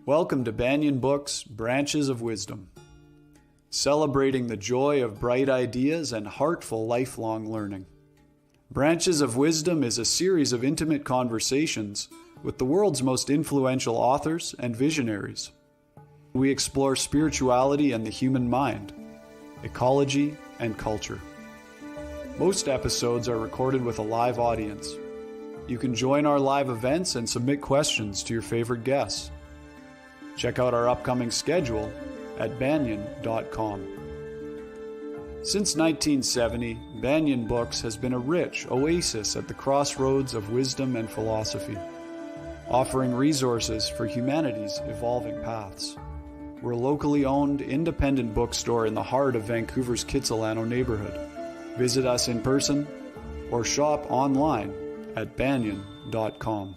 Welcome to Banyan Books, Branches of Wisdom, celebrating the joy of bright ideas and heartful lifelong learning. Branches of Wisdom is a series of intimate conversations with the world's most influential authors and visionaries. We explore spirituality and the human mind, ecology and culture. Most episodes are recorded with a live audience. You can join our live events and submit questions to your favorite guests. Check out our upcoming schedule at banyan.com. Since 1970, Banyan Books has been a rich oasis at the crossroads of wisdom and philosophy, offering resources for humanity's evolving paths. We're a locally owned, independent bookstore in the heart of Vancouver's Kitsilano neighborhood. Visit us in person or shop online at banyan.com.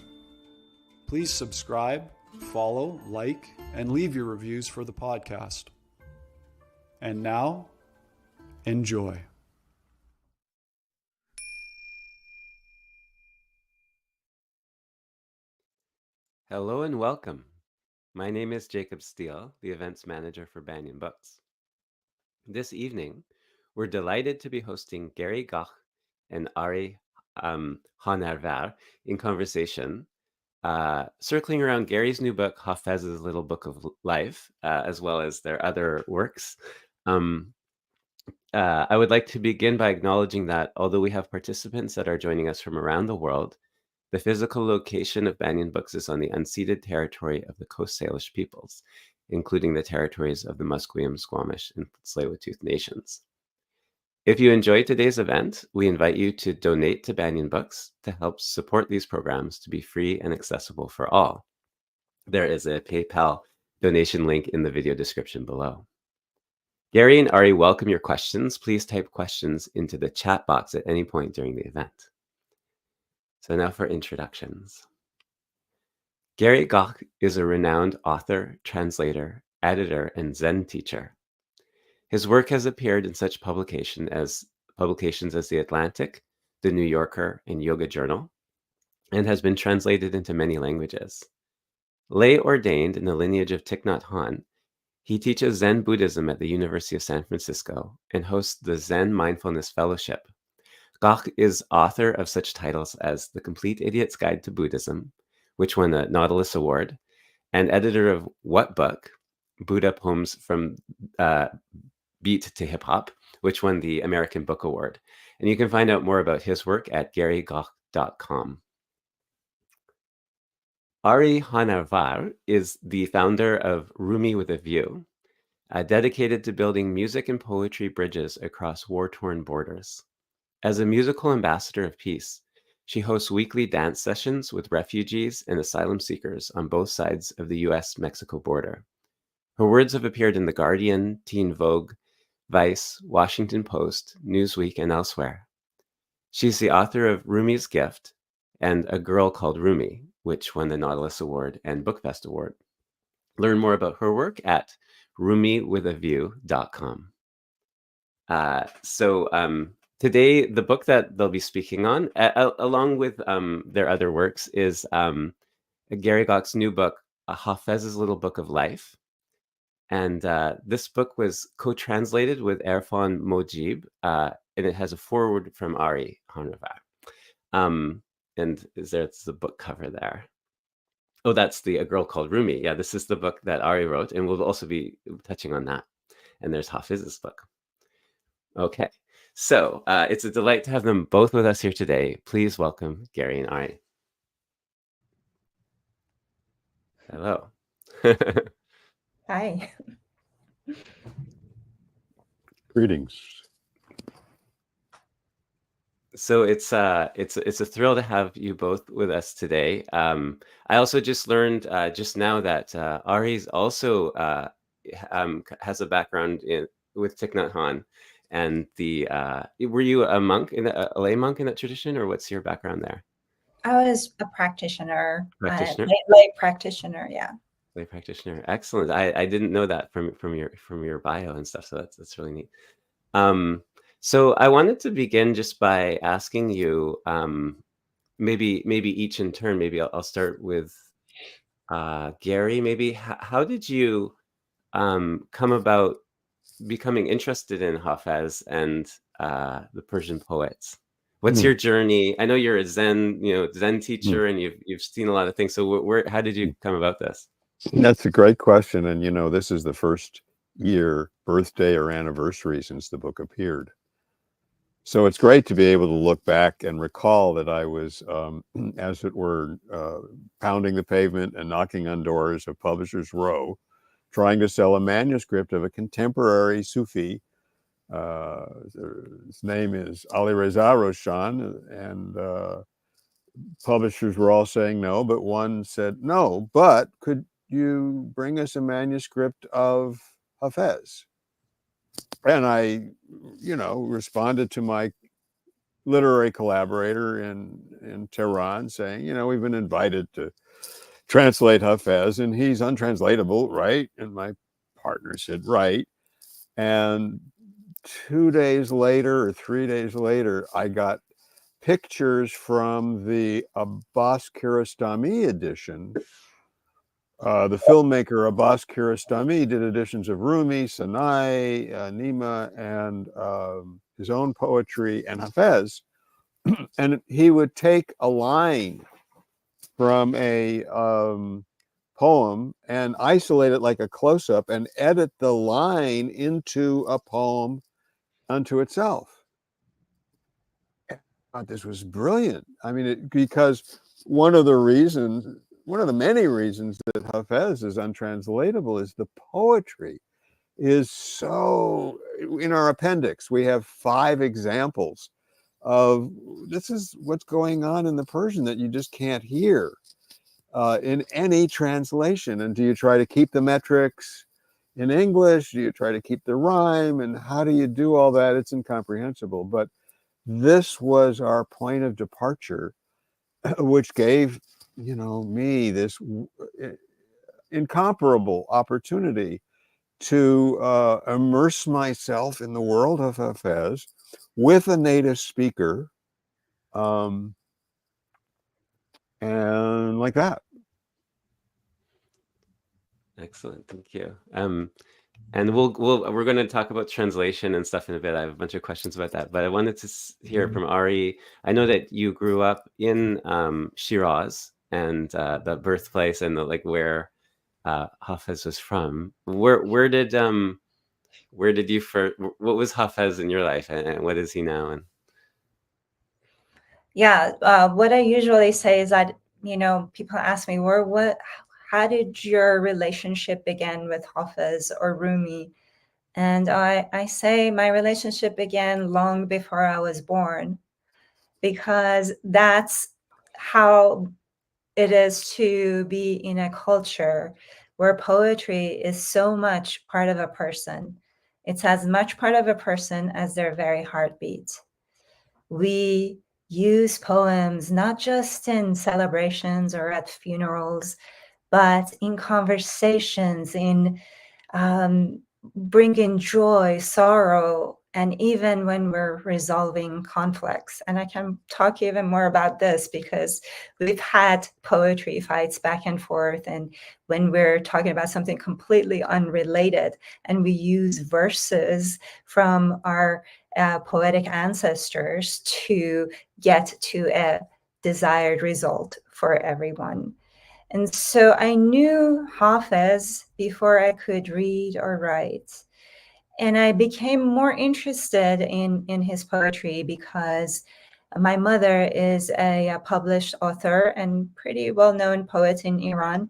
Please subscribe, follow, like, and leave your reviews for the podcast. And now, enjoy. Hello and welcome. My name is Jacob Steele, the events manager for Banyan Books. This evening, we're delighted to be hosting Gach Ari Honarvar in conversation, circling around Gary's new book, Hafiz's Little Book of Life, as well as their other works. I would like to begin by acknowledging that although we have participants that are joining us from around the world, the physical location of Banyan Books is on the unceded territory of the Coast Salish peoples, including the territories of the Musqueam, Squamish, and Tsleil-Waututh nations. If you enjoyed today's event, we invite you to donate to Banyan Books to help support these programs to be free and accessible for all. There is a PayPal donation link in the video description below. Gary and Ari welcome your questions. Please type questions into the chat box at any point during the event. So now for introductions. Gary Gach is a renowned author, translator, editor, and Zen teacher. His work has appeared in such publications as The Atlantic, The New Yorker, and Yoga Journal, and has been translated into many languages. Lay ordained in the lineage of Thich Nhat Hanh, he teaches Zen Buddhism at the University of San Francisco and hosts the Zen Mindfulness Fellowship. Gach is author of such titles as The Complete Idiot's Guide to Buddhism, which won the Nautilus Award, and editor of What Book? Buddha Poems from Beat to Hiphop, which won the American Book Award. And you can find out more about his work at garygach.com. Ari Honarvar is the founder of Rumi with a View, dedicated to building music and poetry bridges across war-torn borders. As a musical ambassador of peace, she hosts weekly dance sessions with refugees and asylum seekers on both sides of the US-Mexico border. Her words have appeared in The Guardian, Teen Vogue, Vice, Washington Post, Newsweek, and elsewhere. She's the author of Rumi's Gift and A Girl Called Rumi, which won the Nautilus Award and Bookfest Award. Learn more about her work at rumiwithaview.com. Today, the book that they'll be speaking on, along with their other works, is Gary Gach's new book, Hafiz's Little Book of Life. And this book was co-translated with Erfan Mojib, and it has a foreword from Ari Honarvar. And there's the book cover there. Oh, that's A Girl Called Rumi. Yeah, this is the book that Ari wrote, and we'll also be touching on that. And there's Hafiz's book. Okay, so it's a delight to have them both with us here today. Please welcome Gary and Ari. Hello. Hi. Greetings. So it's a thrill to have you both with us today. I also just learned just now that Ari's also has a background with Thich Nhat Hanh, and were you a monk a lay monk in that tradition, or what's your background there? I was a practitioner. Practitioner? Lay practitioner, yeah. Lay practitioner, excellent. I didn't know that from your bio and stuff, so that's really neat. So I wanted to begin just by asking you, maybe each in turn. Maybe I'll start with Gary, maybe how did you come about becoming interested in Hafiz and the Persian poets? What's your journey? I know you're a Zen, Zen teacher, and you've seen a lot of things. So how did you come about this? That's a great question. And, this is the first year, birthday or anniversary since the book appeared. So it's great to be able to look back and recall that I was, as it were, pounding the pavement and knocking on doors of Publishers Row, trying to sell a manuscript of a contemporary Sufi. His name is Ali Reza Roshan, and publishers were all saying no, but one said, no, but could you bring us a manuscript of Hafiz? And I, responded to my literary collaborator in Tehran saying, we've been invited to translate Hafiz and he's untranslatable, right? And my partner said, right. And 2 days later or 3 days later, I got pictures from the Abbas Kiarostami edition. The filmmaker Abbas Kiarostami did editions of Rumi, Sanai, Nima, and his own poetry and Hafiz. And he would take a line from a poem and isolate it like a close-up and edit the line into a poem unto itself. I thought this was brilliant. I mean, because one of the many reasons that Hafiz is untranslatable is the poetry is so. In our appendix, we have 5 examples of this is what's going on in the Persian that you just can't hear in any translation. And do you try to keep the metrics in English? Do you try to keep the rhyme? And how do you do all that? It's incomprehensible. But this was our point of departure, which gave, me this incomparable opportunity to immerse myself in the world of Hafiz with a native speaker, and like that. Excellent, thank you. And we're going to talk about translation and stuff in a bit. I have a bunch of questions about that, but I wanted to hear from Ari. I know that you grew up in Shiraz and the birthplace and where Hafiz was from. Where did you first? What was Hafiz in your life, and what is he now? And Yeah, what I usually say is that, people ask me, how did your relationship begin with Hafiz or Rumi? And I say my relationship began long before I was born, because that's how it is to be in a culture where poetry is so much part of a person. It's as much part of a person as their very heartbeat. We use poems not just in celebrations or at funerals, but in conversations, in bringing joy, sorrow, and even when we're resolving conflicts. And I can talk even more about this because we've had poetry fights back and forth. And when we're talking about something completely unrelated and we use verses from our poetic ancestors to get to a desired result for everyone. And so I knew Hafiz before I could read or write. And I became more interested in his poetry because my mother is a published author and pretty well-known poet in Iran.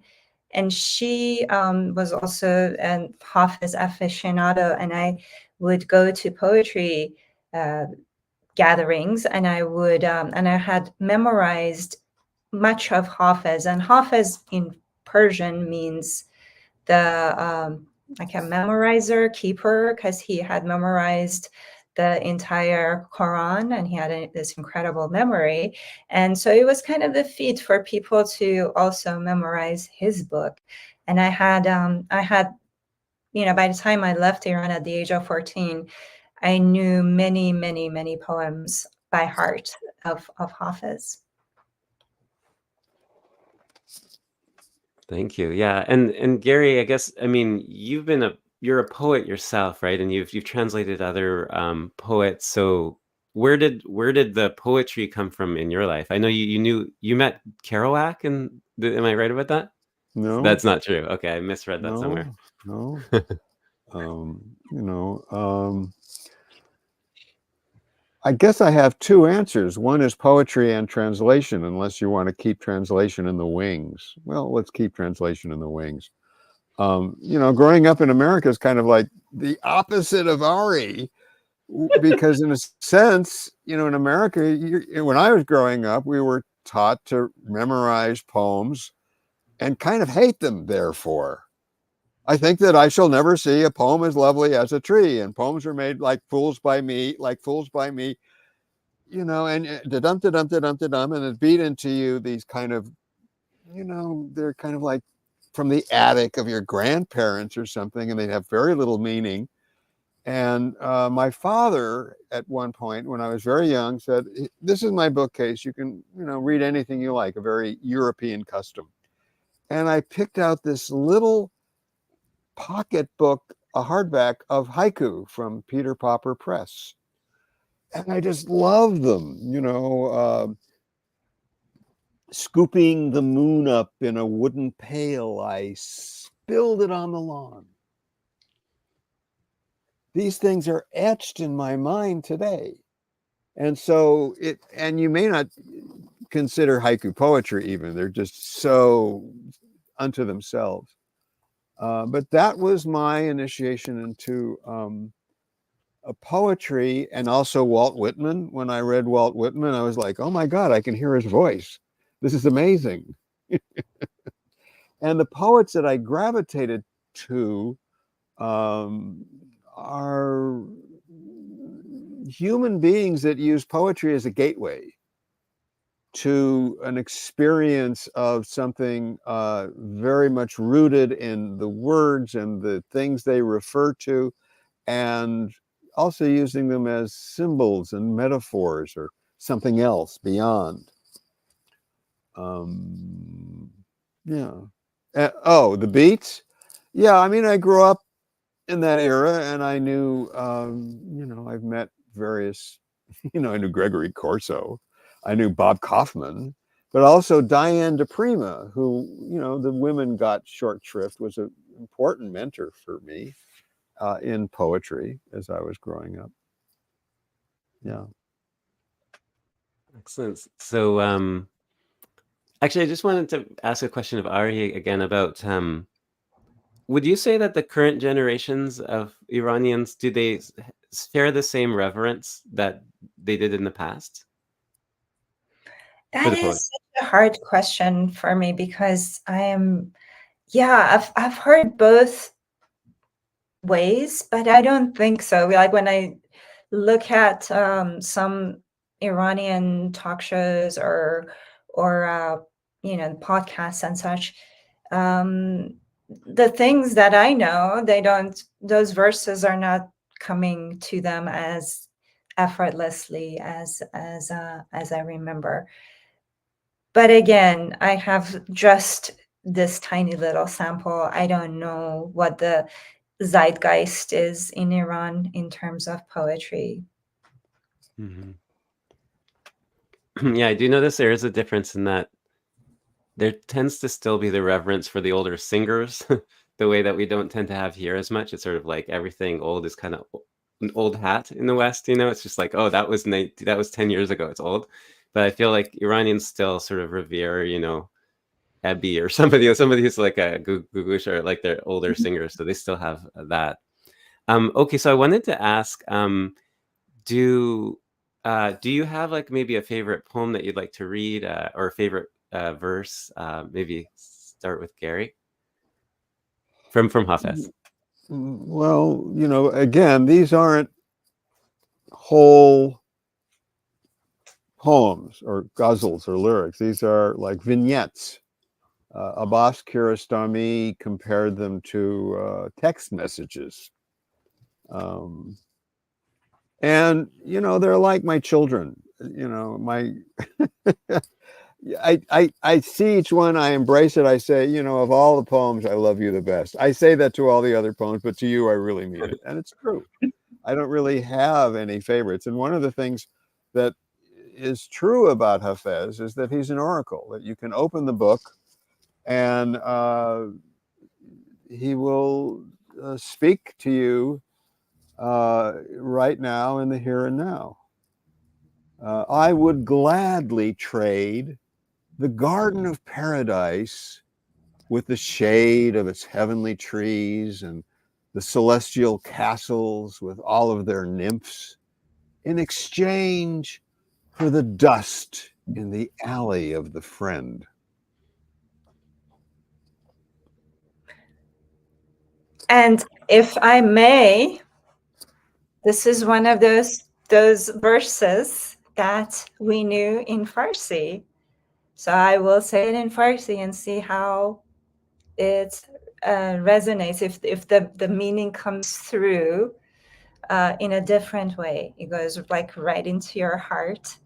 And she was also a Hafiz aficionado, and I would go to poetry gatherings, and I had memorized much of Hafiz. And Hafiz in Persian means the like a memorizer, keeper, because he had memorized the entire Quran and he had this incredible memory. And so it was kind of the feat for people to also memorize his book. And I had, by the time I left Iran at the age of 14, I knew many, many, many poems by heart of Hafiz. Thank you. Yeah, and Gary, I guess, I mean, you're a poet yourself, right? And you've translated other poets. So where did the poetry come from in your life? I know you met Kerouac, and am I right about that? No, That's not true. Okay, I misread that somewhere. no, no. You know, I guess I have two answers. One is poetry and translation, unless you want to keep translation in the wings. Well, let's keep translation in the wings. You know, growing up in America is kind of like the opposite of Ari, because in a sense, you know, in America, when I was growing up, we were taught to memorize poems and kind of hate them, therefore. I think that I shall never see a poem as lovely as a tree, and poems are made like fools by me, you know, and da-dum, da-dum, da-dum, da-dum, and it beat into you these kind of, you know, they're kind of like from the attic of your grandparents or something, and they have very little meaning. And my father, at one point, when I was very young, said, "This is my bookcase. You can, you know, read anything you like," a very European custom. And I picked out this little pocket book, a hardback of haiku from Peter Popper Press. And I just love them, you know, scooping the moon up in a wooden pail, I spilled it on the lawn. These things are etched in my mind today. And so and you may not consider haiku poetry even, they're just so unto themselves. But that was my initiation into a poetry, and also Walt Whitman. When I read Walt Whitman, I was like, oh my God, I can hear his voice. This is amazing. And the poets that I gravitated to are human beings that use poetry as a gateway to an experience of something very much rooted in the words and the things they refer to, and also using them as symbols and metaphors or something else beyond. Yeah. Oh, the beats? Yeah, I mean, I grew up in that era, and I knew, you know, I've met various, you know, I knew Gregory Corso, I knew Bob Kaufman, but also Diane de Prima, who, you know, the Women Got Short Shrift, was an important mentor for me in poetry as I was growing up. Yeah. Excellent. So actually, I just wanted to ask a question of Ari again about would you say that the current generations of Iranians, do they share the same reverence that they did in the past for That the is poet? such a hard question for me, because I've heard both ways, but I don't think so. Like when I look at some Iranian talk shows or you know, podcasts and such, the things that I know, those verses are not coming to them as effortlessly as I remember. But again, I have just this tiny little sample. I don't know what the zeitgeist is in Iran in terms of poetry. Mhm. Yeah, I do notice there is a difference in that there tends to still be the reverence for the older singers, the way that we don't tend to have here as much. It's sort of like everything old is kind of an old hat in the West, you know? It's just like, oh, that was 10 years ago, it's old. But I feel like Iranians still sort of revere, you know, Ebi or somebody who's like a Gugush, or like their older singers, so they still have that. Okay, so I wanted to ask, do you have like maybe a favorite poem that you'd like to read, or a favorite verse? Maybe start with Gary from Hafiz. Well, you know, again, these aren't whole poems or ghazals or lyrics. These are like vignettes. Abbas Kiarostami compared them to text messages. And, you know, they're like my children, you know, I see each one, I embrace it. I say, you know, of all the poems, I love you the best. I say that to all the other poems, but to you, I really mean it. And it's true. I don't really have any favorites. And one of the things that is true about Hafiz is that he's an oracle, that you can open the book and he will speak to you right now in the here and now. I would gladly trade the Garden of Paradise with the shade of its heavenly trees and the celestial castles with all of their nymphs in exchange for the dust in the alley of the friend. And if I may, this is one of those verses that we knew in Farsi. So I will say it in Farsi and see how it resonates, if the meaning comes through in a different way. It goes like right into your heart.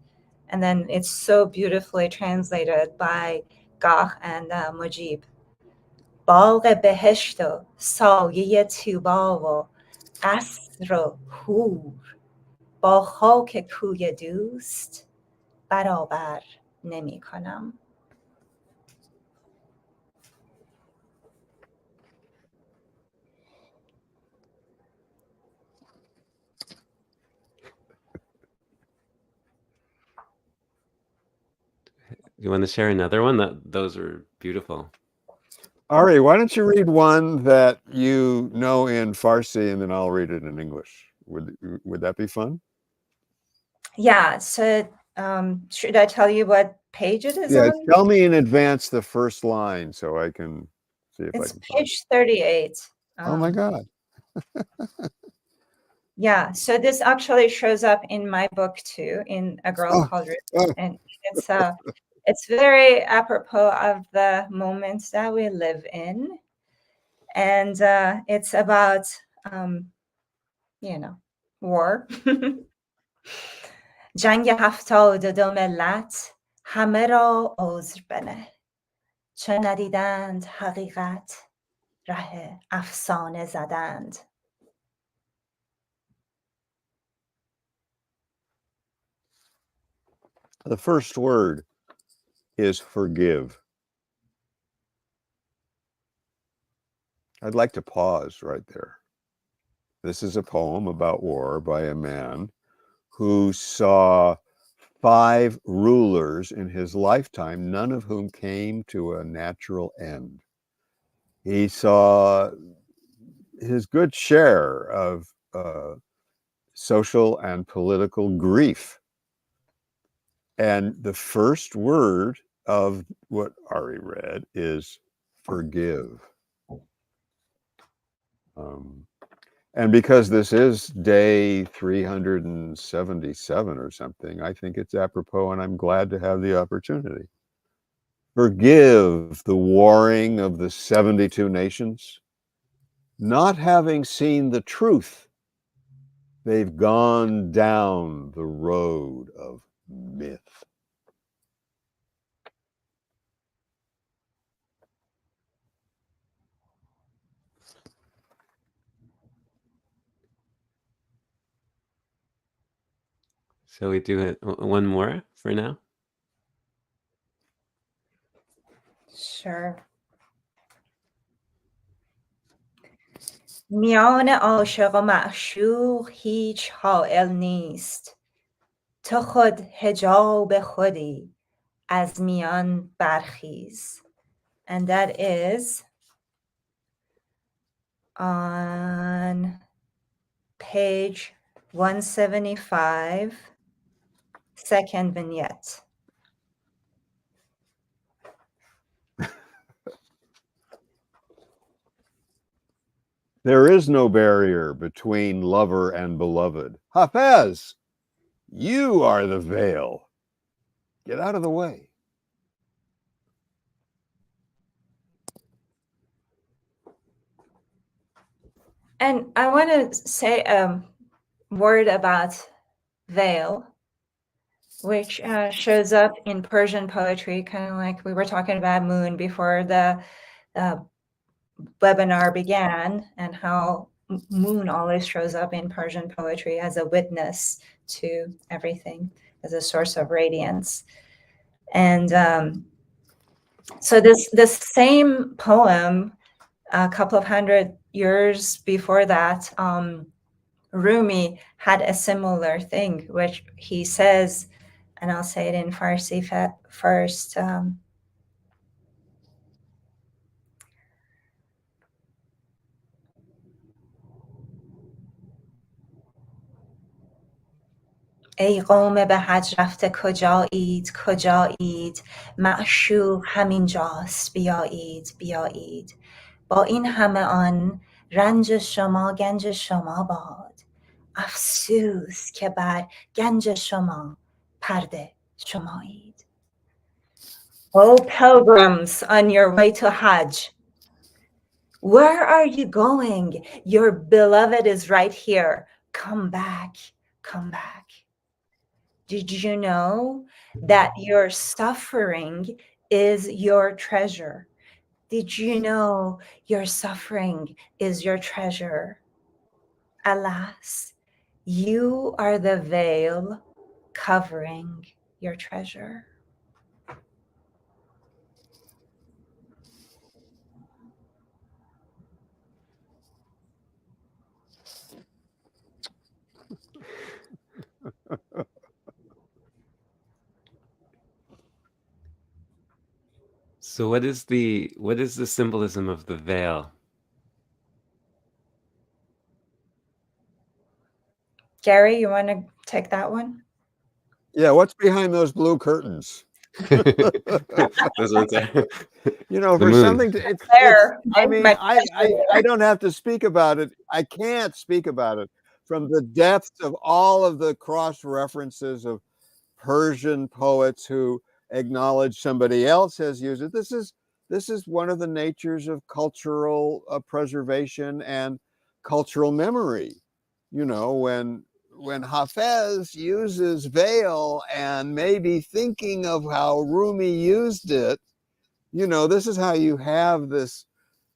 And then it's so beautifully translated by Gach and Mujib. باغ بهشت و سایه طوبی و قصر و حور با خاک کوی دوست برابر نمی کنم. You want to share another one? Those are beautiful. Ari, why don't you read one that you know in Farsi and then I'll read it in English. Would that be fun? Yeah, so should I tell you what page it is on? Tell me in advance the first line so I can see if I It's can page 38. Oh my God. Yeah, so this actually shows up in my book too, in A Girl Called Revered. And it's very apropos of the moments that we live in. And it's about, war. جنگ 72 ملت همه را عذر بنه چه ندیدند حقیقت ره افسانه زدند. The first word is forgive. I'd like to pause right there. This is a poem about war by a man who saw 5 rulers in his lifetime, none of whom came to a natural end. He saw his good share of social and political grief. And the first word of what Ari read is forgive. And because this is day 377 or something, I think it's apropos, and I'm glad to have the opportunity. Forgive the warring of the 72 nations, not having seen the truth. They've gone down the road of myth. So we do it one more for now? Sure. میان عاشق و معشوق هیچ حائل نیست تو خود حجاب خودی از میان برخیز. And that is on page 175, second vignette. There is no barrier between lover and beloved. Hafiz, you are the veil. Get out of the way. And I want to say a word about veil. which shows up in Persian poetry, kind of like we were talking about moon before the webinar began, and how moon always shows up in Persian poetry as a witness to everything, as a source of radiance. And so this same poem, a couple of 100 years before that, Rumi had a similar thing, which he says, and I'll say it in Farsi first. ای قوم به حج رفته کجایید کجایید، معشوق همینجاست بیایید بیایید، با این همه آن رنج شما گنج شما باد، افسوس که بر گنج شما پرده شمایید. O pilgrims on your way to Hajj, where are you going? Your beloved is right here. Come back, come back. Did you know that your suffering is your treasure? Did you know your suffering is your treasure? Alas, you are the veil covering your treasure. So what is the symbolism of the veil? Gary, you want to take that one? Yeah, what's behind those blue curtains? Those ones are You know, the for moon. something to, I mean, I don't have to speak about it. I can't speak about it from the depths of all of the cross references of Persian poets who acknowledge somebody else has used it. This is one of the natures of cultural preservation and cultural memory. You know, when Hafiz uses veil and maybe thinking of how Rumi used it, you know, this is how you have this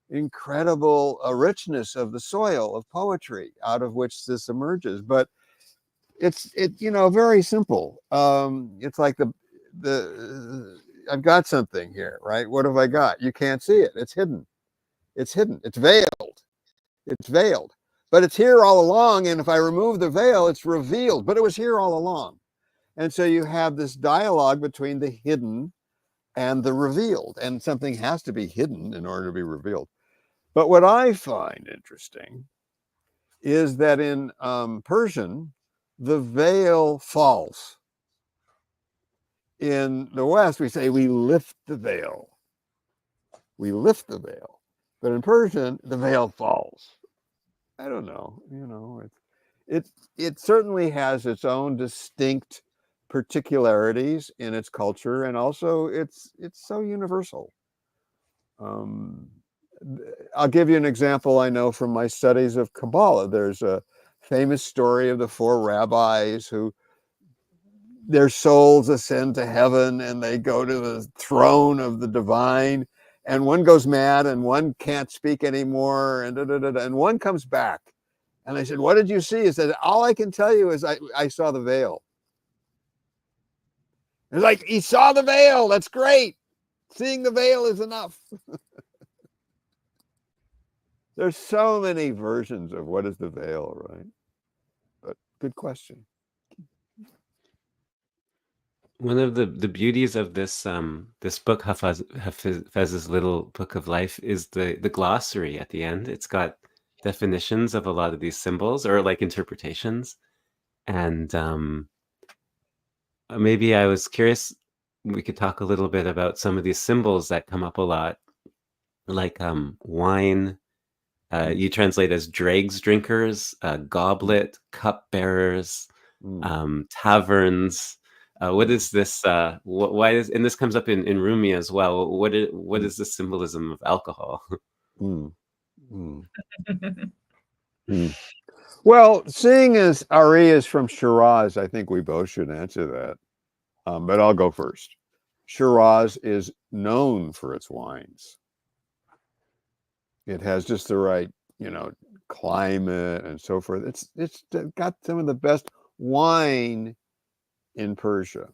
incredible richness of the soil of poetry out of which this emerges. But it's you know, very simple. It's like the I've got something here, right? What have I got? You can't see it. It's hidden. It's hidden. It's veiled. It's veiled. But it's here all along. And if I remove the veil, it's revealed. But it was here all along. And so you have this dialogue between the hidden and the revealed. And something has to be hidden in order to be revealed. But what I find interesting is that in Persian, the veil falls. In the West, we say we lift the veil. We lift the veil. But in Persian, the veil falls. I don't know, you know, it certainly has its own distinct particularities in its culture, and also it's so universal. I'll give you an example I know from my studies of Kabbalah. There's a famous story of the four rabbis who their souls ascend to heaven and they go to the throne of the divine, and one goes mad and one can't speak anymore, and and one comes back. And I said, what did you see? He said, all I can tell you is I saw the veil. It's like, he saw the veil. That's great. Seeing the veil is enough. There's so many versions of what is the veil, right? But good question. One of the beauties of this this book, Hafiz's Little Book of Life, is the glossary at the end. It's got definitions of a lot of these symbols, or like interpretations. And maybe I was curious, we could talk a little bit about some of these symbols that come up a lot, like wine. You translate as dregs drinkers, goblet, cup bearers, taverns. What is this? Why is, and this comes up in Rumi as well. What is the symbolism of alcohol? Well, seeing as Ari is from Shiraz, I think we both should answer that. But I'll go first. Shiraz is known for its wines. It has just the right, climate and so forth. It's got some of the best wine in Persia.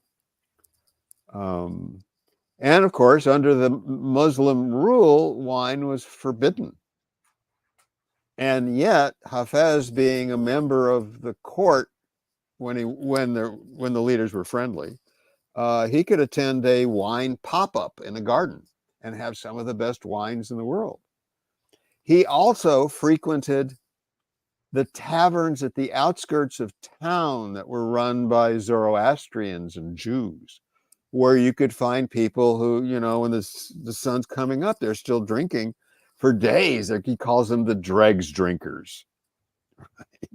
And of course, under the Muslim rule, wine was forbidden. And yet, Hafiz, being a member of the court when the leaders were friendly, he could attend a wine pop-up in a garden and have some of the best wines in the world. He also frequented the taverns at the outskirts of town that were run by Zoroastrians and Jews, where you could find people who, when the sun's coming up, they're still drinking for days. He calls them the dregs drinkers. Right?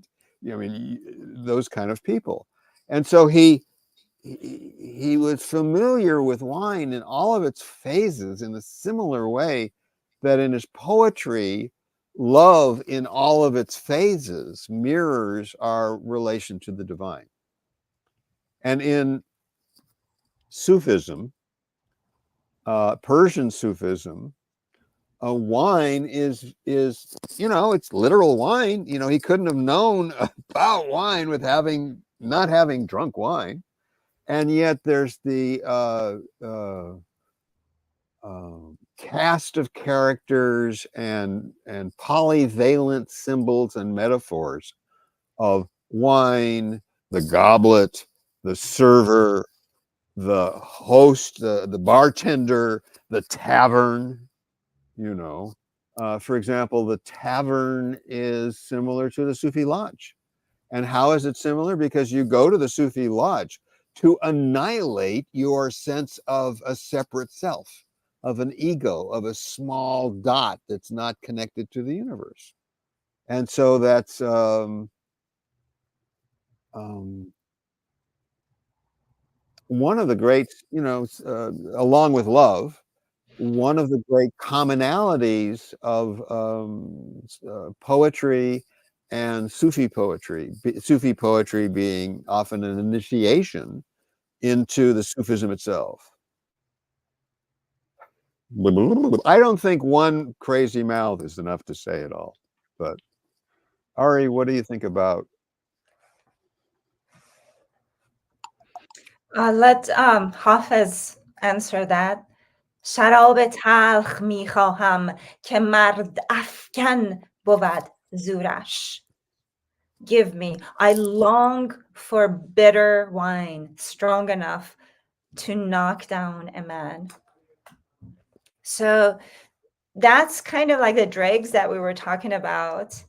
Those kind of people. And so he was familiar with wine in all of its phases in a similar way that in his poetry, love in all of its phases mirrors our relation to the divine. And in Sufism, Persian Sufism, wine is it's literal wine. He couldn't have known about wine with not having drunk wine. And yet there's the cast of characters and polyvalent symbols and metaphors of wine, the goblet, the server, the host, the bartender, the tavern. For example, the tavern is similar to the Sufi lodge. And how is it similar? Because you go to the Sufi lodge to annihilate your sense of a separate self, of an ego, of a small dot that's not connected to the universe. And so that's one of the great, along with love, one of the great commonalities of poetry and Sufi poetry being often an initiation into the Sufism itself. I don't think one crazy mouth is enough to say it all. But Ari, what do you think about? Let Hafiz answer that. شراب تلخ میخواهم که مرد افکن بود زورش. Give me. I long for bitter wine, strong enough to knock down a man. So that's kind of like the dregs that we were talking about.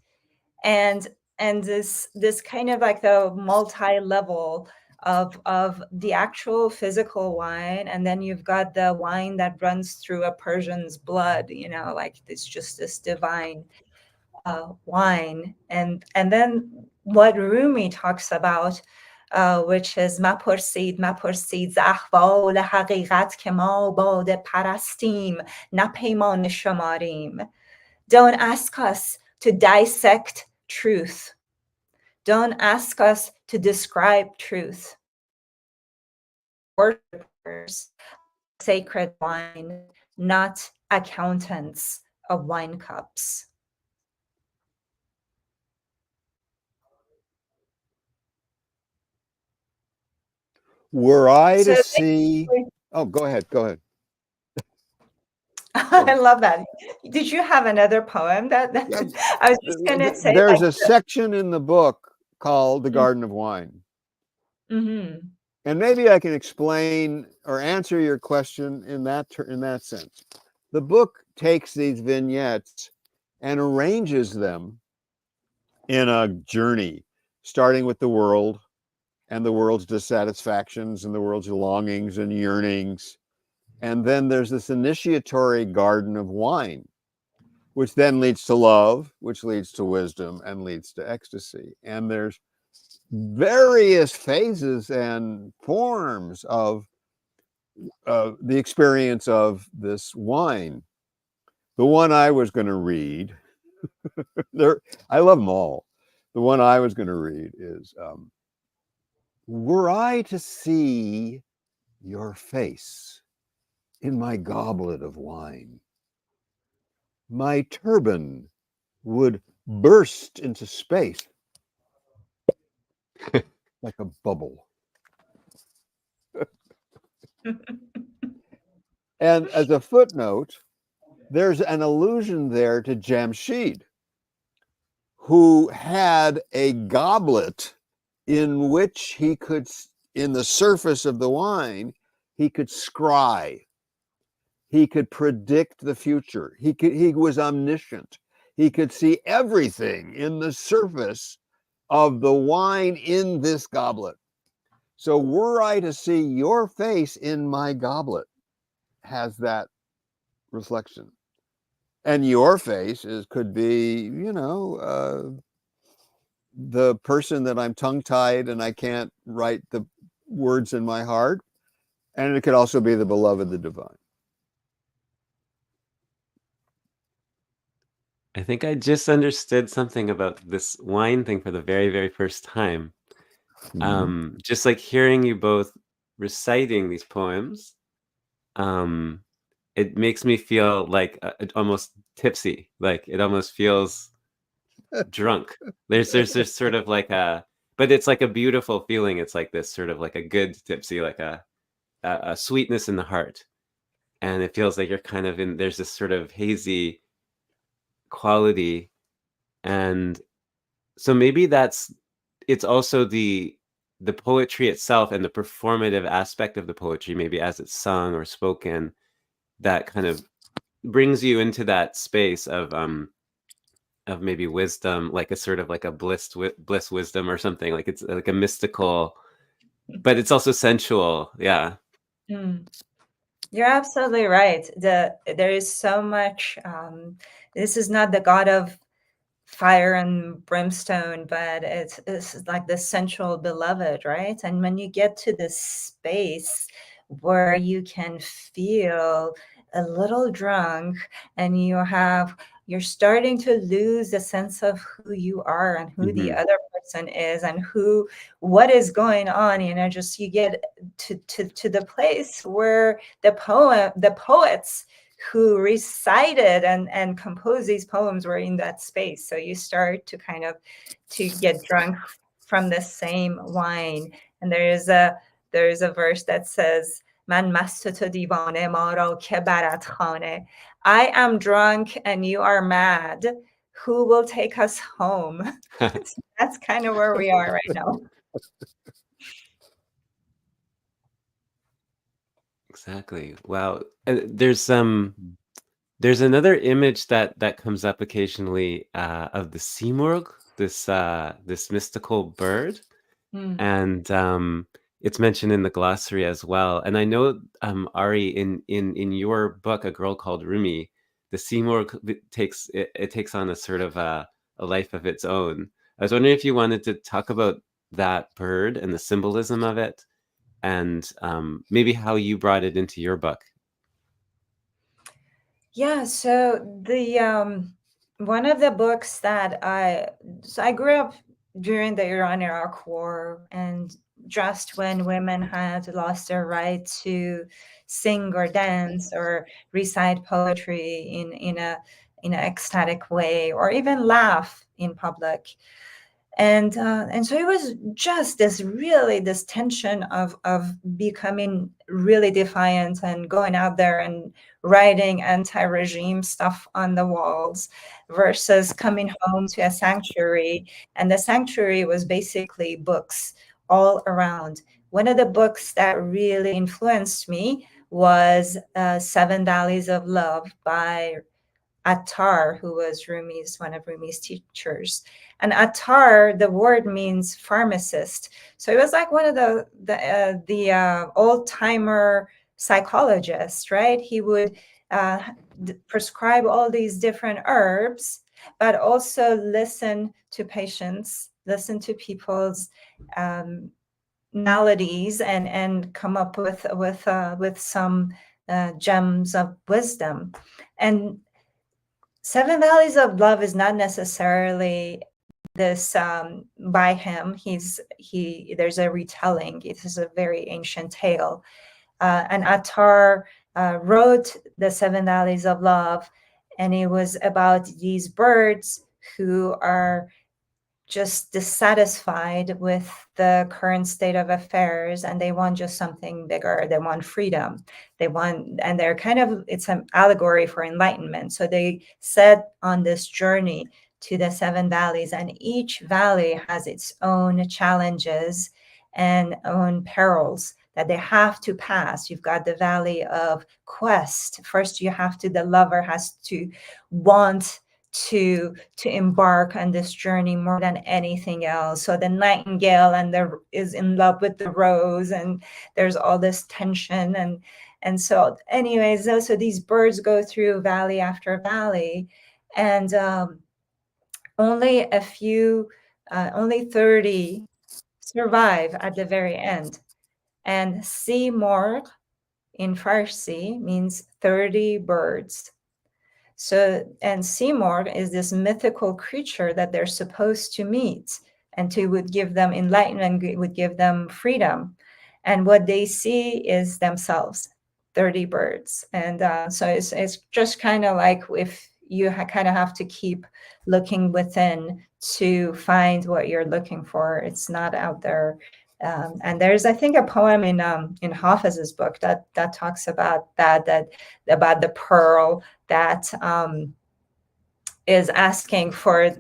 And this kind of like the multi-level of the actual physical wine, and then you've got the wine that runs through a Persian's blood, like it's just this divine wine. And then what Rumi talks about, which is مپرسید ز احوال حقیقت که ما باده پرستیم نه پیمان شماریم. Don't ask us to dissect truth. Don't ask us to describe truth. Worshippers, sacred wine, not accountants of wine cups. Were I to see... Oh, go ahead. I love that. Did you have another poem that I was just going to say? There's a section in the book called The Garden of Wine. Mm-hmm. And maybe I can explain or answer your question in that sense. The book takes these vignettes and arranges them in a journey, starting with the world and the world's dissatisfactions and the world's longings and yearnings. And then there's this initiatory garden of wine, which then leads to love, which leads to wisdom and leads to ecstasy. And there's various phases and forms of the experience of this wine. The one I was going to read, I love them all. The one I was going to read is, were I to see your face in my goblet of wine, my turban would burst into space like a bubble. And as a footnote, there's an allusion there to Jamshid, who had a goblet in which he could, in the surface of the wine, he could scry. He could predict the future. He was omniscient. He could see everything in the surface of the wine in this goblet. So were I to see your face in my goblet, has that reflection. And your face could be, you know, the person that I'm tongue-tied and I can't write the words in my heart. And it could also be the beloved, the divine. I think I just understood something about this wine thing for the very, very first time. Just like hearing you both reciting these poems, it makes me feel like almost tipsy. Like it almost feels drunk. There's sort of like but it's like a beautiful feeling. It's like this sort of like a good tipsy, like a sweetness in the heart. And it feels like you're kind of there's this sort of hazy quality. And so maybe it's also the poetry itself and the performative aspect of the poetry, maybe as it's sung or spoken, that kind of brings you into that space of maybe wisdom, like a sort of like a bliss wisdom or something. Like it's like a mystical, but it's also sensual. Yeah. You're absolutely right. There is so much. This is not the God of fire and brimstone, but it's like the sensual beloved, right? And when you get to this space where you can feel a little drunk and you're starting to lose the sense of who you are and who the other person is and what is going on, just you get to the place where the poets who recited and composed these poems were in that space. So you start to kind of to get drunk from the same wine. And there is a verse that says, "Man mast to divane ma ra ke barat khane." I am drunk and you are mad. Who will take us home? That's kind of where we are right now. Exactly. Wow. There's another image that comes up occasionally of the Simurgh, this mystical bird, and it's mentioned in the glossary as well. And I know, Ari, in your book, A Girl Called Rumi, the Simurgh takes on a sort of a life of its own. I was wondering if you wanted to talk about that bird and the symbolism of it, and maybe how you brought it into your book. Yeah, so the one of the books that I grew up during the Iran-Iraq War, and just when women had lost their right to sing or dance or recite poetry in a ecstatic way, or even laugh in public. And so it was just this tension of becoming really defiant and going out there and writing anti-regime stuff on the walls versus coming home to a sanctuary. And the sanctuary was basically books all around. One of the books that really influenced me was Seven Valleys of Love by Attar, who was one of Rumi's teachers. And Attar, the word means pharmacist. So it was like one of the old-timer psychologists, right? He would prescribe all these different herbs, but also listen to patients, listen to people's maladies, and come up with some gems of wisdom. And Seven Valleys of Love is not necessarily this by him. There's a retelling. It is a very ancient tale, and Attar wrote The Seven Valleys of Love, and it was about these birds who are just dissatisfied with the current state of affairs, and they want just something bigger. They want freedom. They want, and they're kind of, it's an allegory for enlightenment. So they set on this journey to the seven valleys, and each valley has its own challenges and own perils that they have to pass. You've got the valley of quest. First, the lover has to want to embark on this journey more than anything else. So the nightingale is in love with the rose, and there's all this tension, and so anyways, so these birds go through valley after valley, and only 30 survive at the very end. And Simurgh in Farsi means 30 birds. So, and Simurgh is this mythical creature that they're supposed to meet, and would give them enlightenment, would give them freedom. And what they see is themselves, 30 birds. And so it's just kind of like, if you kind of have to keep looking within to find what you're looking for. It's not out there. And there's, I think, a poem in Hafiz's book that talks about about the pearl that is asking for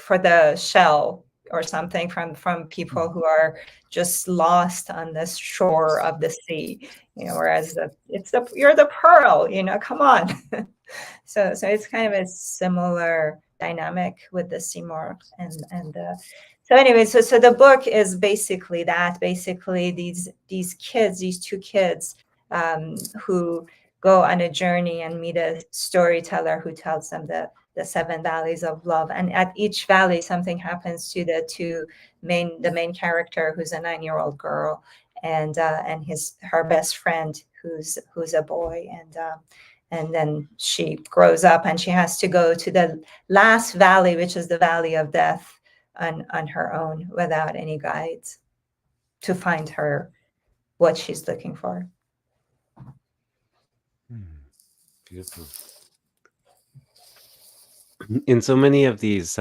the shell or something from people who are just lost on this shore of the sea, whereas you're the pearl, come on. So it's kind of a similar dynamic with the Simurgh and so anyway, so the book is basically these two kids who go on a journey and meet a storyteller who tells them the seven valleys of love, and at each valley something happens to the main character, who's a 9-year-old girl, and her best friend who's a boy, and then she grows up and she has to go to the last valley, which is the valley of death, on her own without any guides, to find what she's looking for. Beautiful. In so many of these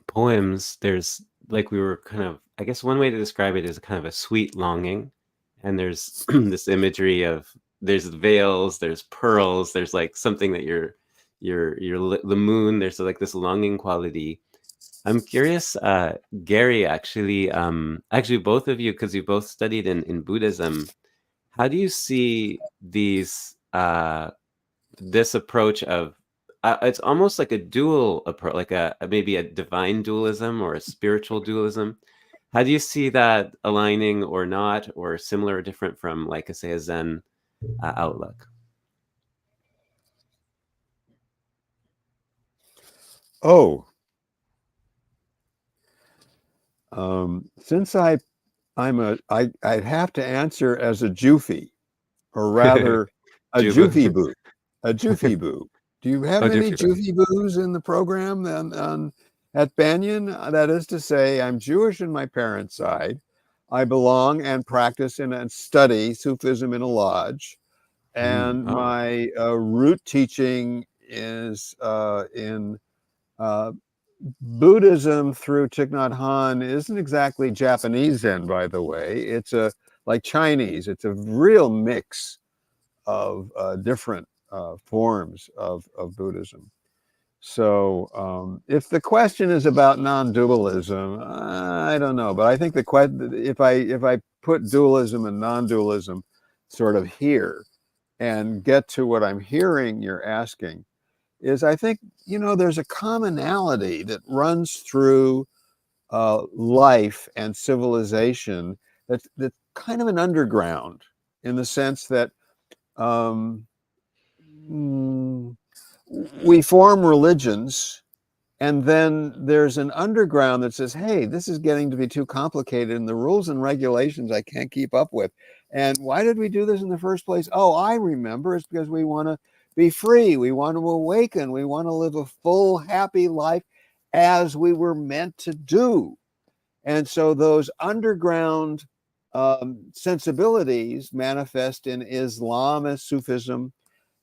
poems, there's, like, we were kind of, I guess one way to describe it is kind of a sweet longing, and there's this imagery of, there's veils, there's pearls, there's like something that you're the moon, there's like this longing quality. I'm curious, Gary, actually both of you, because you both studied in Buddhism, how do you see these this approach of it's almost like a dual approach, like maybe a divine dualism or a spiritual dualism? How do you see that aligning or not, or similar or different from, like, say, a Zen outlook? Since I'd have to answer as a Jufi, or rather a Jufi boo. A Jufi boo. Do you have any Jufi boos in the program at Banyan? That is to say, I'm Jewish in my parents' side. I belong and practice and study Sufism in a lodge. And my root teaching is in Buddhism through Thich Nhat Hanh. Isn't exactly Japanese Zen, by the way. It's like Chinese. It's a real mix of different forms of Buddhism. So if the question is about non-dualism, I don't know. But I think if I put dualism and non-dualism sort of here and get to what I'm hearing you're asking, is I think, there's a commonality that runs through life and civilization that's kind of an underground, in the sense that we form religions, and then there's an underground that says, hey, this is getting to be too complicated, and the rules and regulations I can't keep up with. And why did we do this in the first place? Oh, I remember. It's because we want to be free. We want to awaken. We want to live a full, happy life as we were meant to do. And so those underground sensibilities manifest in Islam as Sufism,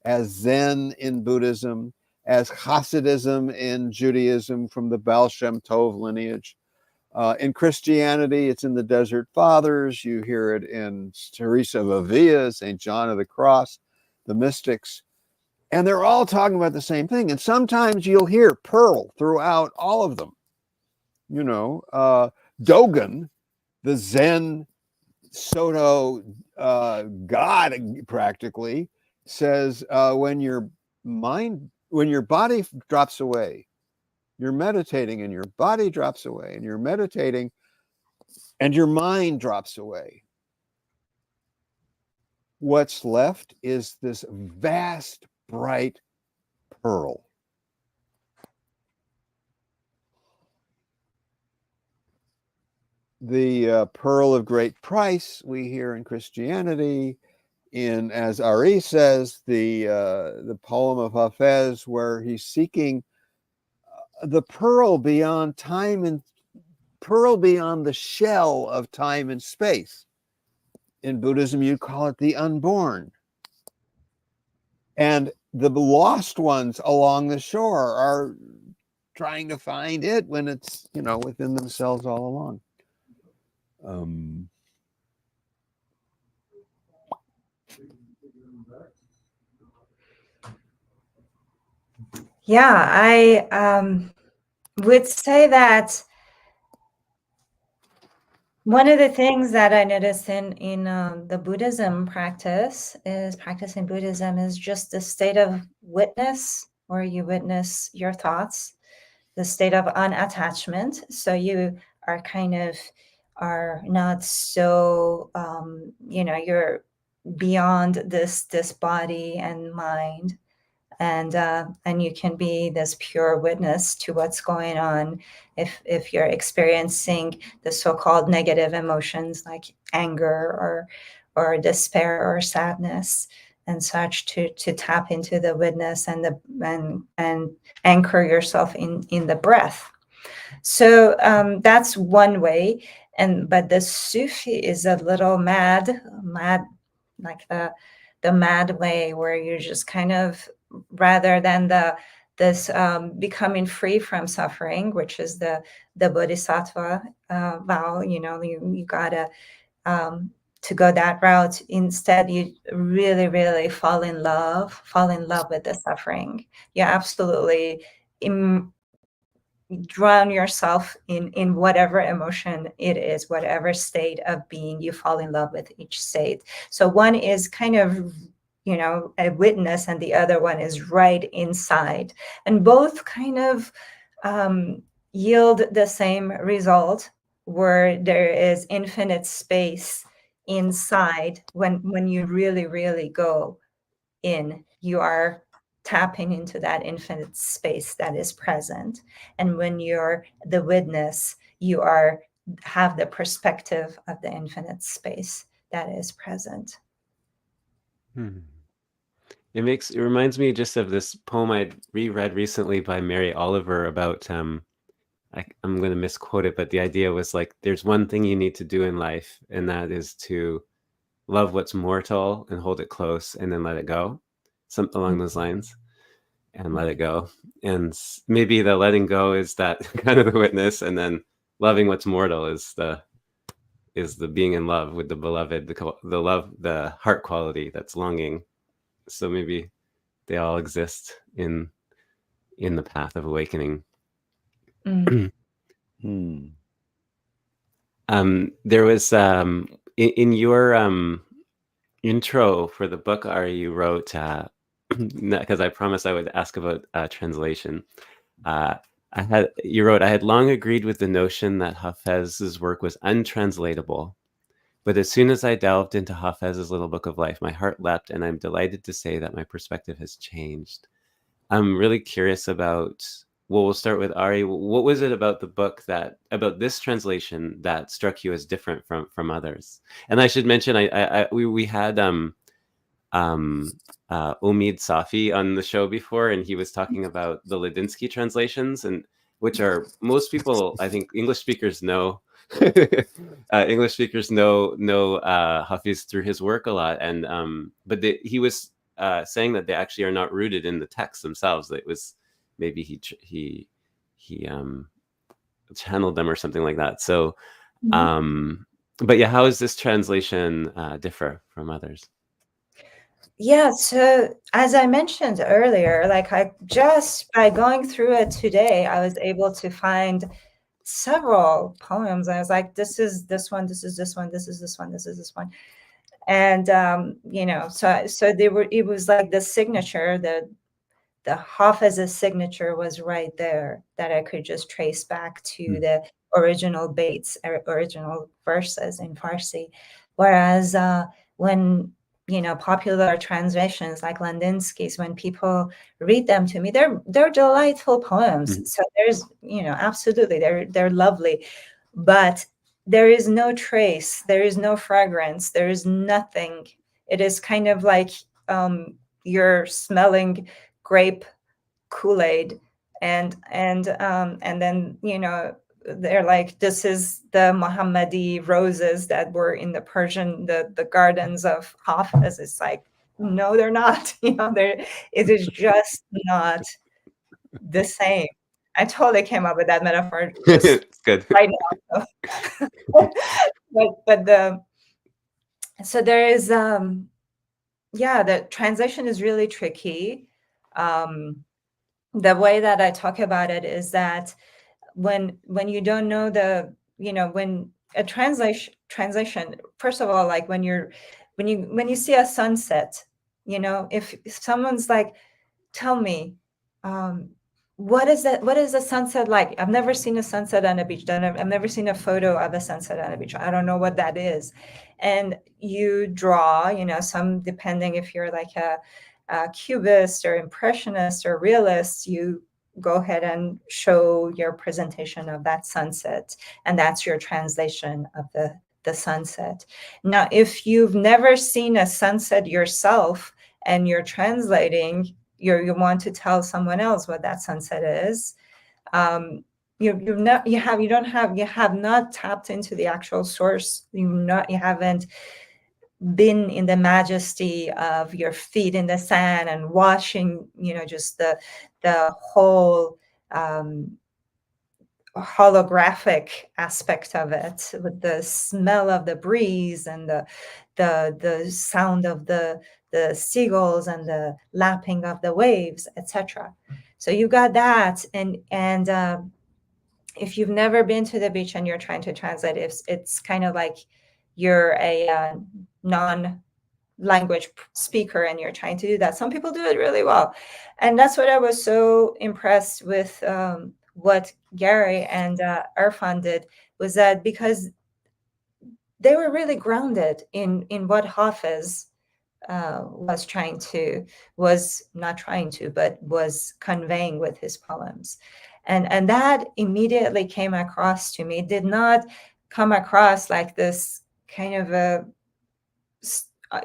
as Zen in Buddhism, as Hasidism in Judaism from the Baal Shem Tov lineage. In Christianity, it's in the Desert Fathers. You hear it in Teresa of Avila, St. John of the Cross, the mystics. And they're all talking about the same thing. And sometimes you'll hear Pearl throughout all of them. You know, Dogen, the Zen Soto God practically, says when your body drops away, you're meditating and your body drops away, and you're meditating and your mind drops away. What's left is this vast, bright pearl. The pearl of great price we hear in Christianity, in, as Ari says, the poem of Hafiz, where he's seeking the pearl beyond time and pearl beyond the shell of time and space. In Buddhism, you call it the unborn. And the lost ones along the shore are trying to find it when it's, you know, within themselves all along. Yeah, I would say that one of the things that I noticed in the Buddhism practice in Buddhism is just the state of witness, where you witness your thoughts, the state of unattachment. So you are are not so, you're beyond this body and mind. And you can be this pure witness to what's going on if you're experiencing the so-called negative emotions like anger or despair or sadness and such, to tap into the witness and anchor yourself in the breath. So that's one way. But the Sufi is a little mad, like the mad way, where you're just kind of, rather than this becoming free from suffering, which is the bodhisattva vow, you gotta to go that route. Instead, you really, really fall in love with the suffering. You absolutely drown yourself in whatever emotion it is, whatever state of being, you fall in love with each state. So one is kind of, a witness, and the other one is right inside. And both kind of yield the same result, where there is infinite space inside. When you really, really go in, you are tapping into that infinite space that is present. And when you're the witness, you have the perspective of the infinite space that is present. It reminds me just of this poem I reread recently by Mary Oliver about, I'm going to misquote it, but the idea was like, there's one thing you need to do in life, and that is to love what's mortal and hold it close and then let it go. Something along those lines, and let it go. And maybe the letting go is that kind of the witness, and then loving what's mortal is the being in love with the beloved, the love, the heart quality that's longing. So maybe they all exist in the path of awakening. There was in your intro for the book, Ari, you wrote, because I promised I would ask about translation. You wrote, I had long agreed with the notion that Hafez's work was untranslatable. But as soon as I delved into Hafez's little book of life, my heart leapt, and I'm delighted to say that my perspective has changed. I'm really curious about, we'll start with Ari. What was it about the book about this translation that struck you as different from others? And I should mention, we had Omid Safi on the show before, and he was talking about the Ladinsky translations, and which are, most people, I think English speakers know English speakers know Hafiz through his work a lot, and but he was saying that they actually are not rooted in the texts themselves. That it was maybe he channeled them or something like that. So, but yeah, how does this translation differ from others? Yeah, so as I mentioned earlier, like I just by going through it today, I was able to find several poems. I was like, this is this one, this is this one, this is this one, this is this one. And you know, so they were, it was like the signature, the Hafiz's signature was right there that I could just trace back to the original baits, original verses in Farsi. Whereas when, you know, popular translations like Landinsky's, when people read them to me, they're delightful poems. So there's, you know, absolutely, they're lovely, but there is no trace, there is no fragrance, there is nothing. It is kind of like you're smelling grape Kool-Aid, and then, you know, they're like, this is the Mohammadi roses that were in the Persian, the gardens of Hafiz. It's like, no, they're not. You know, it is just not the same. I totally came up with that metaphor just Good. right now. But so there is yeah, the translation is really tricky. The way that I talk about it is that when you don't know the, you know, when a translation, first of all, like when you see a sunset, you know, if someone's like, tell me, what is the sunset like? I've never seen a sunset on a beach. I've never seen a photo of a sunset on a beach. I don't know what that is. And you draw, you know, some, depending if you're like a cubist or impressionist or realist, you go ahead and show your presentation of that sunset, and that's your translation of the sunset. Now, if you've never seen a sunset yourself and you're translating, you want to tell someone else what that sunset is, you have not tapped into the actual source. You haven't been in the majesty of your feet in the sand and watching, you know, just the whole holographic aspect of it, with the smell of the breeze and the sound of the seagulls and the lapping of the waves, etc. So you got that, and if you've never been to the beach and you're trying to translate, it's kind of like you're a non-language speaker and you're trying to do that. Some people do it really well, and that's what I was so impressed with. What Gary and Irfan did was that, because they were really grounded in what Hafiz was conveying with his poems, and that immediately came across to me. It did not come across like this kind of a,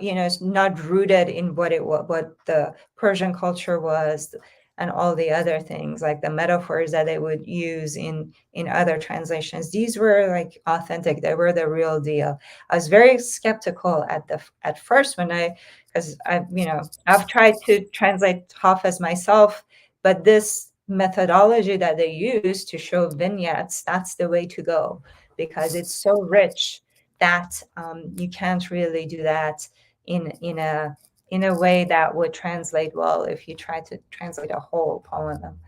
you know, it's not rooted in what the Persian culture was and all the other things, like the metaphors that they would use in other translations. These were like authentic. They were the real deal. I was very skeptical at first because I've tried to translate Hafiz myself, but this methodology that they use to show vignettes, that's the way to go, because it's so rich that you can't really do that in a way that would translate well if you try to translate a whole poem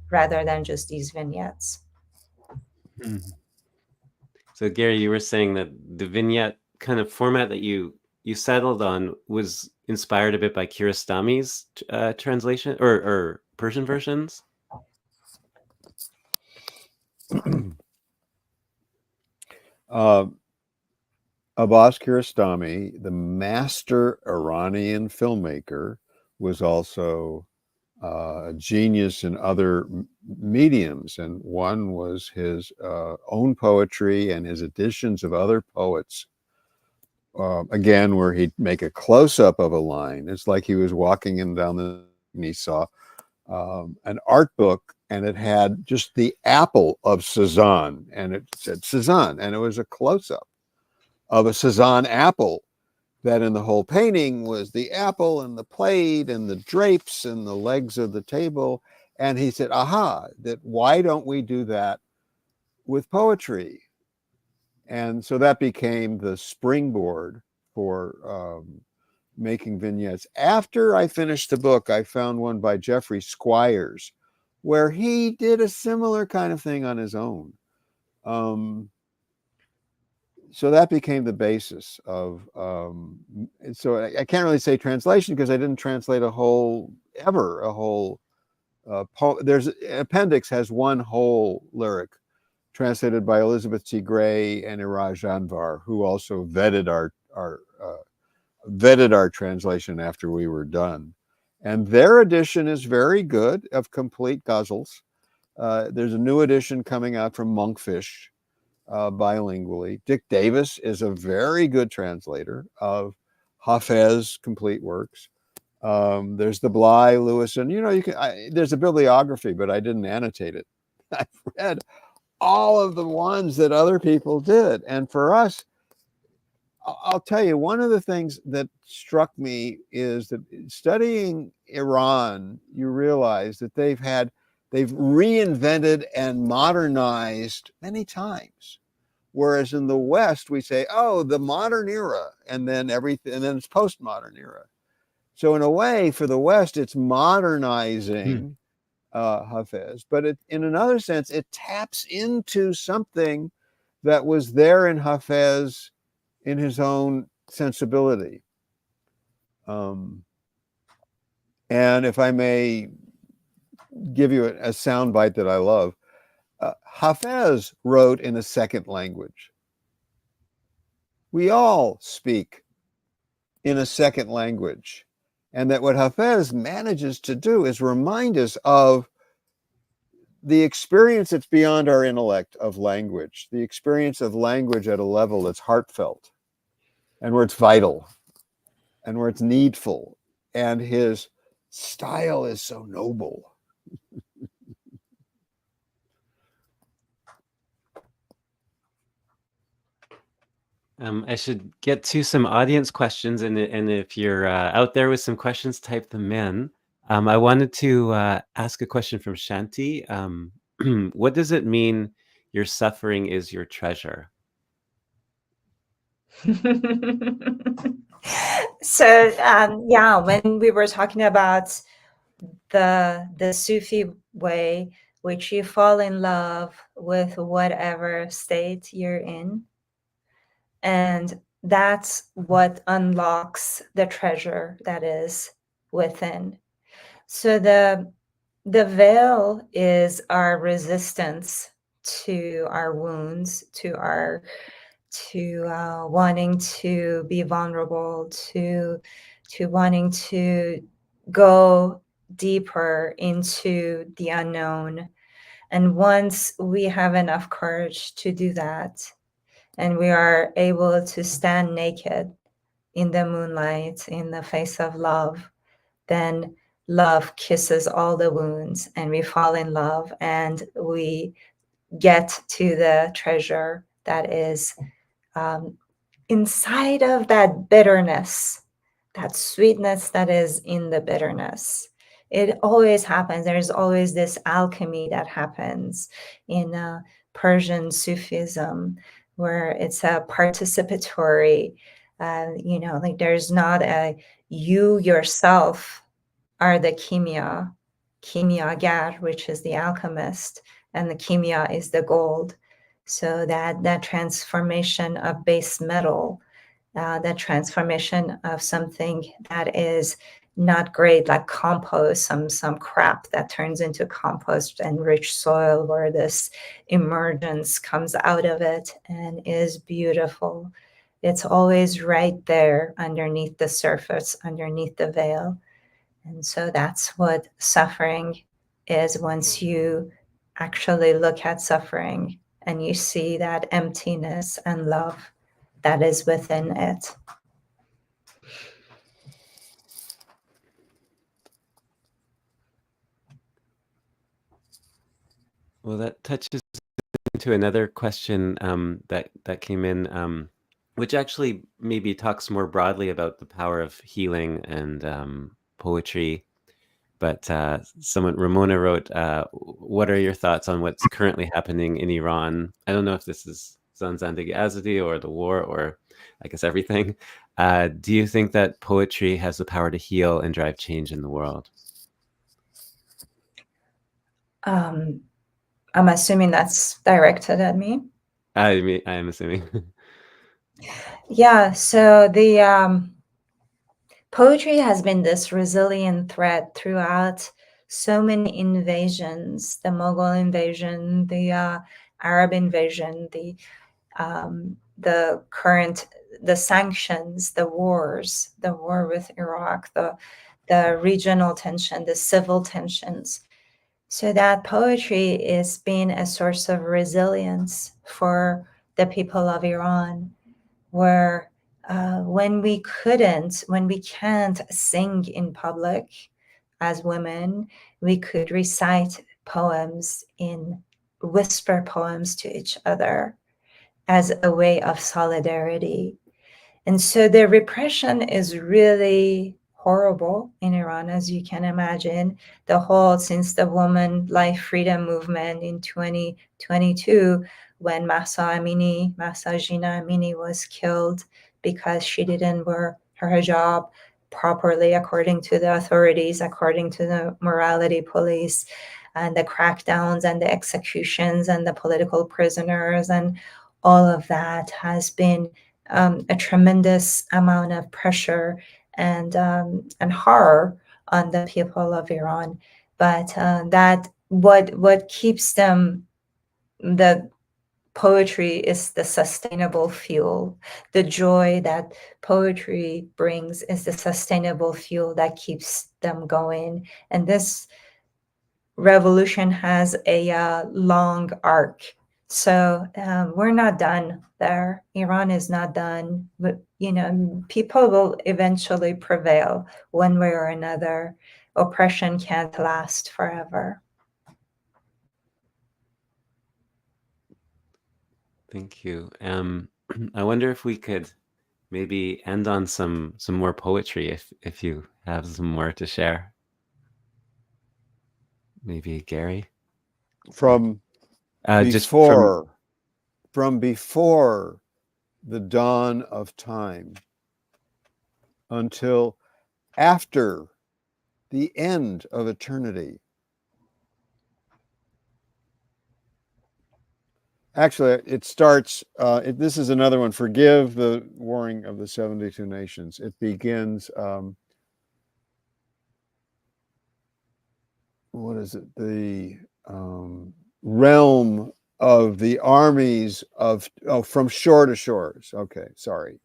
rather than just these vignettes. So Gary, you were saying that the vignette kind of format that you settled on was inspired a bit by Kiarostami's translation or Persian versions. Abbas Kiarostami, the master Iranian filmmaker, was also a genius in other mediums, and one was his own poetry and his editions of other poets. Again, where he'd make a close-up of a line. It's like he was walking in down and he saw an art book, and it had just the apple of Cezanne, and it said Cezanne, and it was a close-up of a Cezanne apple, that in the whole painting was the apple and the plate and the drapes and the legs of the table. And he said, aha, that why don't we do that with poetry? And so that became the springboard for making vignettes. After I finished the book, I found one by Jeffrey Squires, where he did a similar kind of thing on his own. So that became the basis of, so I can't really say translation because I didn't translate a whole, there's appendix has one whole lyric translated by Elizabeth T. Gray and Iraj Anvar, who also vetted our translation after we were done. And their edition is very good, of complete ghazals. There's a new edition coming out from Monkfish, bilingually. Dick Davis is a very good translator of Hafiz complete works. There's the Bly, Lewison. There's a bibliography, but I didn't annotate it. I've read all of the ones that other people did. And for us, I'll tell you, one of the things that struck me is that studying Iran, you realize that they've reinvented and modernized many times. Whereas in the West, we say, oh, the modern era, and then it's postmodern era. So in a way, for the West, it's modernizing Hafiz, but in another sense, it taps into something that was there in Hafiz in his own sensibility. And if I may give you a soundbite that I love, Hafiz wrote in a second language. We all speak in a second language. And that what Hafiz manages to do is remind us of the experience that's beyond our intellect of language, the experience of language at a level that's heartfelt and where it's vital and where it's needful. And his style is so noble. I should get to some audience questions, and if you're out there with some questions, type them in. I wanted to ask a question from Shanti. What does it mean your suffering is your treasure? So when we were talking about the Sufi way, which you fall in love with whatever state you're in, and that's what unlocks the treasure that is within. So the veil is our resistance to our wounds, to wanting to be vulnerable, to wanting to go deeper into the unknown. And once we have enough courage to do that, and we are able to stand naked in the moonlight, in the face of love, then love kisses all the wounds and we fall in love and we get to the treasure that is inside of that bitterness, that sweetness that is in the bitterness. It always happens. There's always this alchemy that happens in Persian Sufism, where it's a participatory, like there's not a you yourself are the kimia, which is the alchemist, and the kimia is the gold. So that transformation of base metal, that transformation of something that is not great, like compost, some crap that turns into compost and rich soil, where this emergence comes out of it and is beautiful. It's always right there underneath the surface, underneath the veil. And so that's what suffering is, once you actually look at suffering and you see that emptiness and love that is within it. Well, that touches into another question that came in, which actually maybe talks more broadly about the power of healing and poetry. But someone, Ramona wrote, what are your thoughts on what's currently happening in Iran? I don't know if this is Zanzandagi Azadi or the war or I guess everything. Do you think that poetry has the power to heal and drive change in the world? I'm assuming that's directed at me. I am assuming. Yeah, so the poetry has been this resilient thread throughout so many invasions, the Mughal invasion, the Arab invasion, the current, the sanctions, the wars, the war with Iraq, the regional tension, the civil tensions. So that poetry is being a source of resilience for the people of Iran, where when we can't sing in public as women, we could recite poems whisper poems to each other as a way of solidarity. And so the repression is really horrible in Iran, as you can imagine. The whole, since the woman life freedom movement in 2022, when Mahsa Jina Amini was killed because she didn't wear her hijab properly according to the authorities, according to the morality police, and the crackdowns and the executions and the political prisoners, and all of that has been a tremendous amount of pressure and horror on the people of Iran. But that what keeps them, the poetry is the sustainable fuel. The joy that poetry brings is the sustainable fuel that keeps them going. And this revolution has a long arc. So we're not done there. Iran is not done. But, people will eventually prevail one way or another. Oppression can't last forever. Thank you. I wonder if we could maybe end on some more poetry if you have some more to share. Maybe Gary? From before the dawn of time until after the end of eternity. Actually, it starts, this is another one, Forgive the Warring of the 72 Nations. It begins, what is it? The realm of the armies of, from shore to shores. Okay, sorry.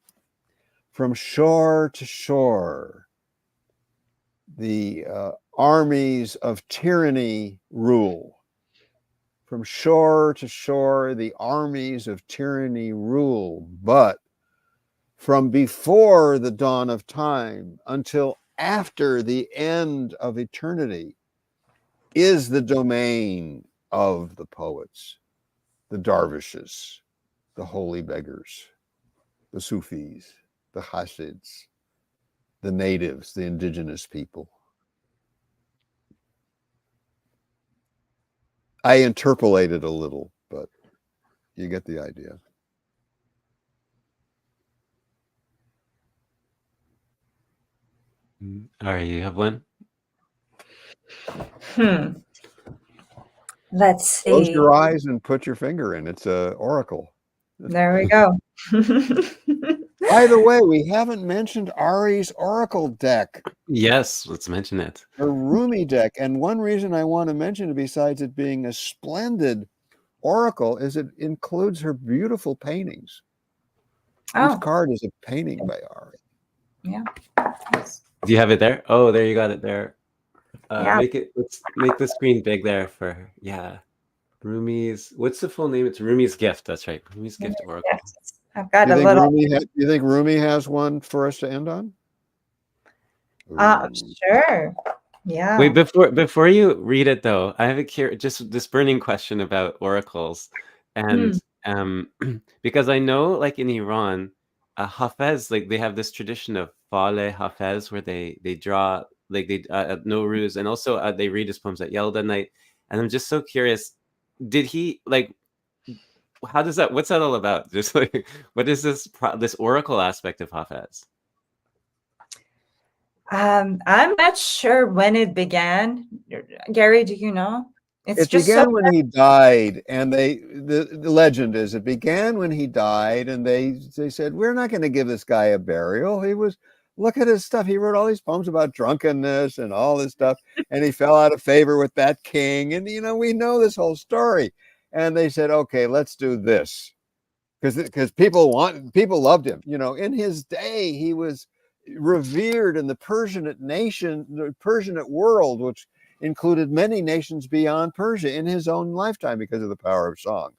From shore to shore, the armies of tyranny rule. From shore to shore, the armies of tyranny rule. But from before the dawn of time until after the end of eternity is the domain of the poets, the dervishes, the holy beggars, the Sufis, the Hasids, the natives, the indigenous people. I interpolated a little, but you get the idea. All right, you have one? Let's see. Close your eyes and put your finger in. It's an oracle. There we go. By the way, we haven't mentioned Ari's oracle deck. Yes, let's mention it. Her Rumi deck. And one reason I want to mention it, besides it being a splendid oracle, is it includes her beautiful paintings. Each card is a painting by Ari. Yeah. Do you have it there? Oh, there, you got it there. Yeah. Let's make the screen big there for her. Yeah. Rumi's, what's the full name? It's Rumi's Gift. That's right. Rumi's Gift Oracle. Yes. I've got a little. You think Rumi has one for us to end on? Sure. Yeah. Wait, before you read it though, I have just this burning question about oracles, and because I know, like in Iran, Hafez, like they have this tradition of Fale Hafez, where they draw like they at Nowruz, and also they read his poems at Yelda night, and I'm just so curious, did he like? How does that? What's that all about? Just like what is this oracle aspect of Hafez? I'm not sure when it began. Gary, do you know? It began when he died, and the legend is it began when he died, and they said, we're not going to give this guy a burial. Look at his stuff. He wrote all these poems about drunkenness and all this stuff, and he fell out of favor with that king. And, we know this whole story. And they said, okay, let's do this. Because people loved him. In his day, he was revered in the Persianate nation, the Persianate world, which included many nations beyond Persia in his own lifetime because of the power of song.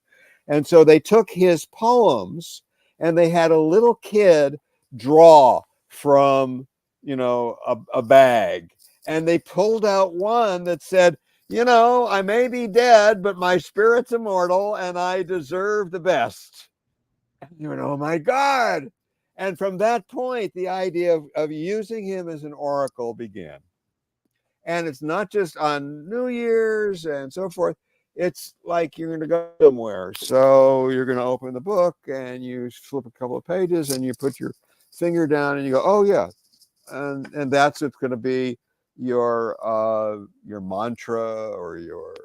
And so they took his poems and they had a little kid draw from, a bag. And they pulled out one that said, I may be dead, but my spirit's immortal and I deserve the best. And oh my God. And from that point, the idea of using him as an oracle began. And it's not just on New Year's and so forth. It's like you're going to go somewhere. So you're going to open the book and you flip a couple of pages and you put your finger down and you go, oh yeah. And that's what's going to be your mantra or your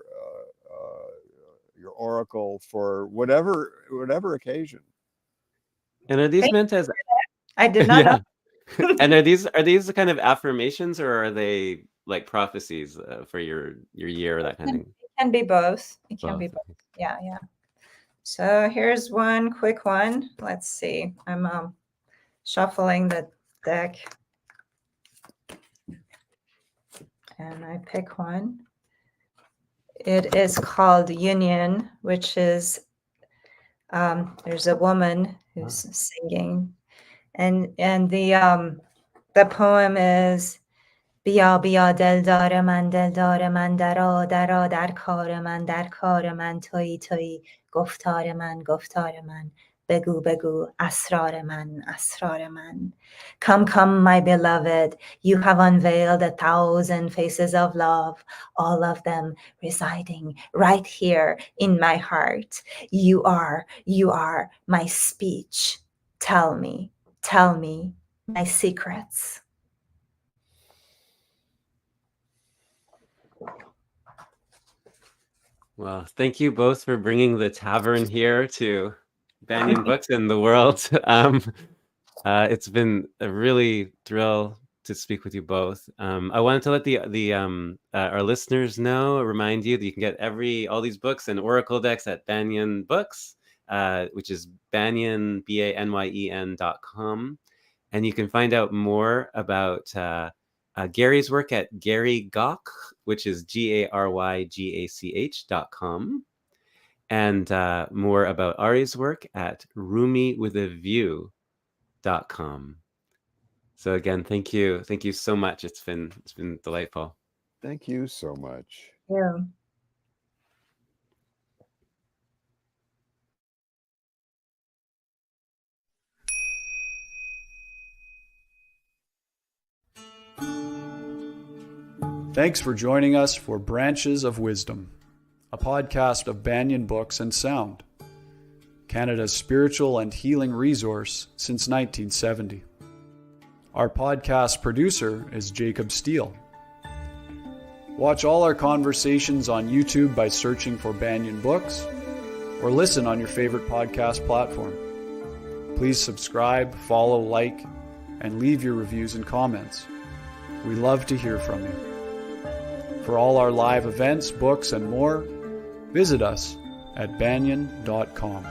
oracle for whatever occasion. And are these meant as? I did not know. And are these the kind of affirmations, or are they like prophecies for your year or that kind of thing? It can be both. It can be both. Yeah. So here's one quick one. Let's see. I'm shuffling the deck. And I pick one. It is called Union, which is there's a woman who's singing, and the poem is بیا بیا دلدار من درآ در کار من تویی گفتار من بگو اسرار من. Come, my beloved, you have unveiled 1,000 faces of love, all of them residing right here in my heart. You are my speech. Tell me my secrets. Well, thank you both for bringing the tavern here to Banyan Books in the world. It's been a really thrill to speak with you both. I wanted to let our listeners remind you that you can get all these books and oracle decks at Banyan Books, which is Banyan, BANYEN.com. And you can find out more about Gary's work at Gary Gach, which is GARYGACH.com, and more about Ari's work at RumiWithAView.com. So again, thank you so much. It's been delightful. Thank you so much. Yeah. Thanks for joining us for Branches of Wisdom, a podcast of Banyan Books and Sound, Canada's spiritual and healing resource since 1970. Our podcast producer is Jacob Steele. Watch all our conversations on YouTube by searching for Banyan Books, or listen on your favorite podcast platform. Please subscribe, follow, like, and leave your reviews and comments. We love to hear from you. For all our live events, books, and more, visit us at banyan.com.